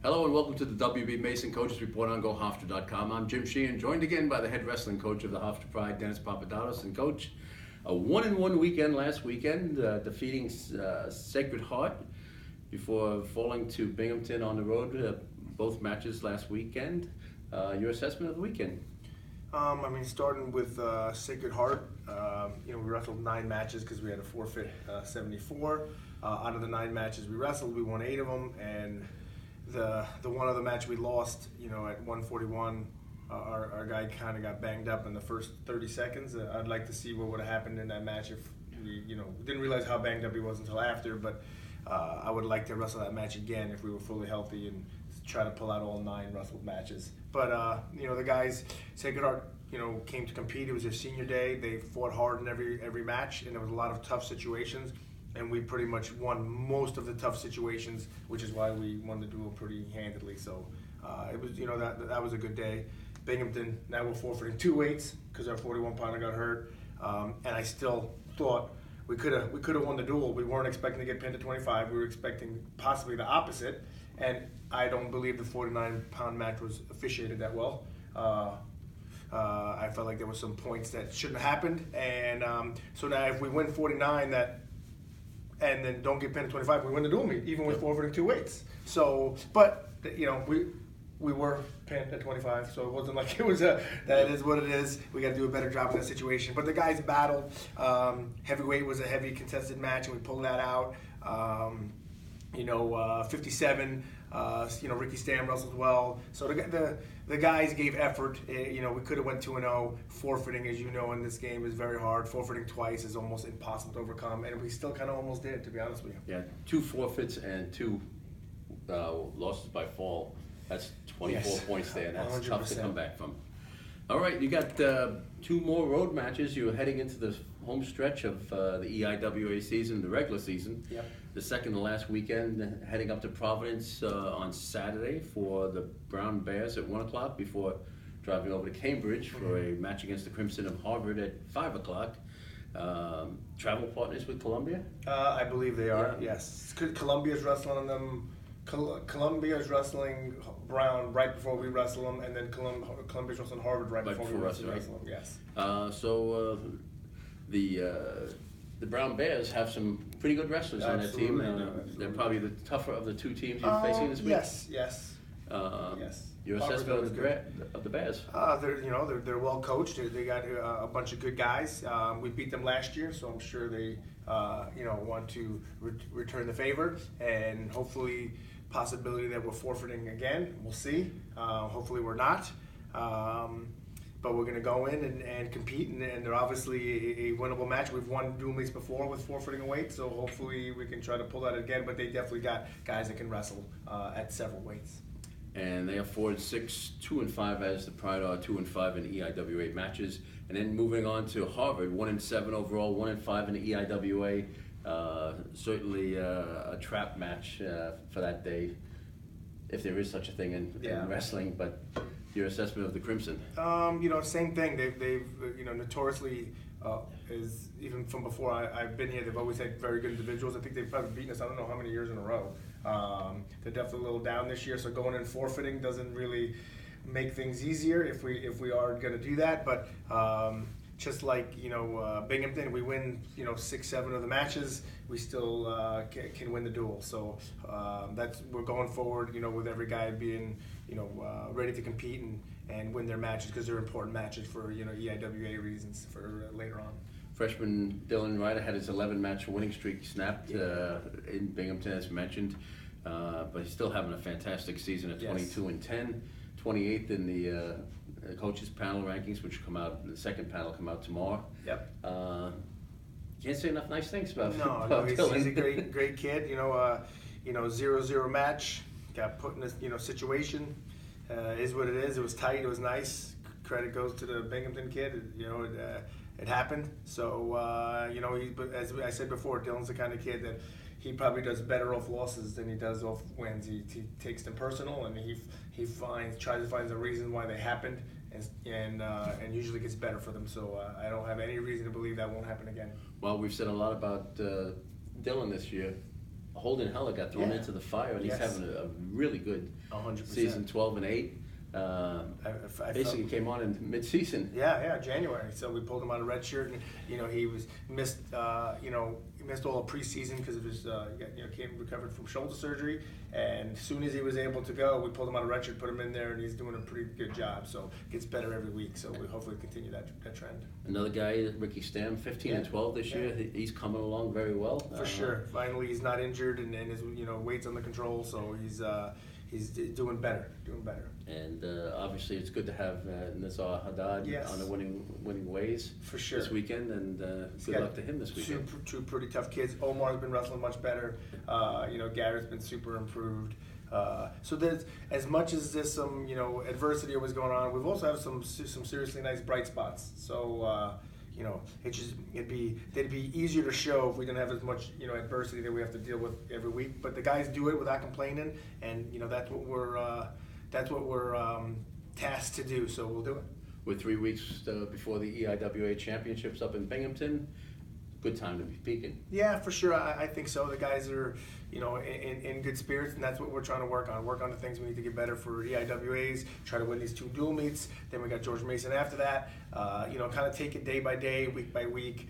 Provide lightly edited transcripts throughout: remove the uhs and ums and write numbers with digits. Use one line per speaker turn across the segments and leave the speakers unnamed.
Hello and welcome to the WB Mason Coaches Report on GoHofstra.com. I'm Jim Sheehan, joined again by the head wrestling coach of the Hofstra Pride, Dennis Papadatos. And coach, a 1-1 weekend last weekend, defeating Sacred Heart before falling to Binghamton on the road, both matches last weekend. Your assessment of the weekend?
Starting with Sacred Heart, we wrestled 9 matches because we had a forfeit 74. Out of the 9 matches we wrestled, we won 8 of them, and the one other match we lost, at 141, our guy kind of got banged up in the first 30 seconds. I'd like to see what would have happened in that match if we, didn't realize how banged up he was until after, but I would like to wrestle that match again if we were fully healthy and try to pull out all 9 wrestled matches. But, the guys, Sacred Heart, came to compete. It was their senior day. They fought hard in every match, and there was a lot of tough situations. And we pretty much won most of the tough situations, which is why we won the duel pretty handedly. So it was, that was a good day. Binghamton, now we're forfeiting 2 weights because our 41-pounder got hurt. And I still thought we could have won the duel. We weren't expecting to get pinned to 25. We were expecting possibly the opposite. And I don't believe the 49-pound match was officiated that well. I felt like there were some points that shouldn't have happened. And so now if we win 49, and then don't get pinned at 25, we win the dual meet, even with forfeiting 2 weights. So, but, we were pinned at 25, so it wasn't like it was that is what it is. We got to do a better job in that situation. But the guys battled. Heavyweight was a heavy contested match, and we pulled that out. 57, Ricky Stam wrestled well. So the guys gave effort. We could have went 2-0. Forfeiting, as you know, in this game is very hard. Forfeiting twice is almost impossible to overcome, and we still kind of almost did, to be honest with you.
Yeah, 2 forfeits and 2 losses by fall. That's 24 points there, and that's 100%. Tough to come back from. All right, you got 2 more road matches. You're heading into the home stretch of the EIWA season, the regular season.
Yep.
The second to last weekend, heading up to Providence on Saturday for the Brown Bears at 1 o'clock before driving over to Cambridge for a match against the Crimson of Harvard at 5 o'clock. Travel partners with Columbia?
I believe they are, yes. Columbia's wrestling on them. Columbia's wrestling Brown right before we wrestle them, and then Columbia's wrestling Harvard right before we wrestle them. Yes.
So the Brown Bears have some pretty good wrestlers on that team. They're probably the tougher of the 2 teams you're facing this week.
Yes.
Yes. Your
Harvard
assessment of the Bears?
They're well coached. They got a bunch of good guys. We beat them last year, so I'm sure they want to return the favor, and hopefully possibility that we're forfeiting again. We'll see. Hopefully we're not. But we're going to go in and compete, and they're obviously a winnable match. We've won dual meets before with forfeiting a weight, so hopefully we can try to pull that again. But they definitely got guys that can wrestle at several weights.
And they afford 6-2-5 as the Pride are 2-5 in EIWA matches. And then moving on to Harvard, 1-7 overall, 1-5 in the EIWA. Certainly a trap match for that day, if there is such a thing in wrestling. But your assessment of the Crimson?
Same thing. They've notoriously, is even from before I've been here, they've always had very good individuals. I think they've probably beaten us, I don't know how many years in a row. They're definitely a little down this year, so going in forfeiting doesn't really make things easier if we are going to do that. But just like Binghamton, we win 6-7 of the matches, we still can win the duel. So we're going forward with every guy being ready to compete and win their matches because they're important matches for EIWA reasons for later on.
Freshman Dylan Ryder had his 11-match winning streak snapped in Binghamton, as mentioned, but he's still having a fantastic season at 22-10, 28th in the coaches panel rankings, which come out. The second panel come out tomorrow.
Yep.
Can't say enough nice things about
Dylan. He's a great kid. 0-0 match. Got put in this situation. Is what it is. It was tight. It was nice. Credit goes to the Binghamton kid. It happened. So but as I said before, Dylan's the kind of kid that he probably does better off losses than he does off wins. He takes them personal, and he tries to find the reason why they happened, and usually gets better for them. So I don't have any reason to believe that won't happen again.
Well, we've said a lot about Dylan this year. Holden Heller got thrown
Yeah.
into the fire, and he's
Yes.
having a really good
100%.
season, 12-8.
I
Basically
felt-
came on in mid-season.
Yeah, January. So we pulled him out of red shirt, and he missed he missed all of preseason because of his came recovered from shoulder surgery. And as soon as he was able to go, we pulled him out of red shirt, put him in there, and he's doing a pretty good job. So gets better every week. So we hopefully continue that trend.
Another guy, Ricky Stam, 15 and
Yeah.
12 this year.
Yeah.
He's coming along very well.
For sure. Finally, he's not injured, and his weight's under control. So he's doing better.
And obviously, it's good to have Nazar Haddad
Yes.
on the winning ways
For sure.
this weekend, and good
got
luck to him this weekend.
Two pretty tough kids. Omar's been wrestling much better. Garrett's been super improved. So there's, as much as there's some adversity always going on, we've also have some seriously nice bright spots. So they'd be easier to show if we didn't have as much adversity that we have to deal with every week. But the guys do it without complaining, and that's what we're tasked to do. So we'll do it.
We're 3 weeks before the EIWA Championships up in Binghamton. Good time to be peaking.
Yeah, for sure. I think so. The guys are, in good spirits, and that's what we're trying to work on. Work on the things we need to get better for EIWAs. Try to win these 2 dual meets. Then we got George Mason after that. Kind of take it day by day, week by week.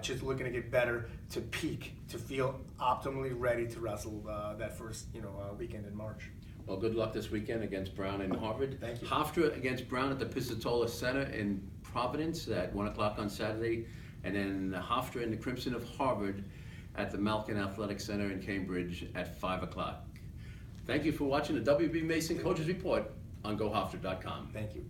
Just looking to get better, to peak, to feel optimally ready to wrestle that first, weekend in March.
Well, good luck this weekend against Brown in Harvard.
Thank you.
Hofstra against Brown at the Pizzatola Center in Providence at 1 o'clock on Saturday. And then Hofstra and the Crimson of Harvard at the Malkin Athletic Center in Cambridge at 5 o'clock. Thank you for watching the WB Mason Coaches Report on GoHofstra.com.
Thank you.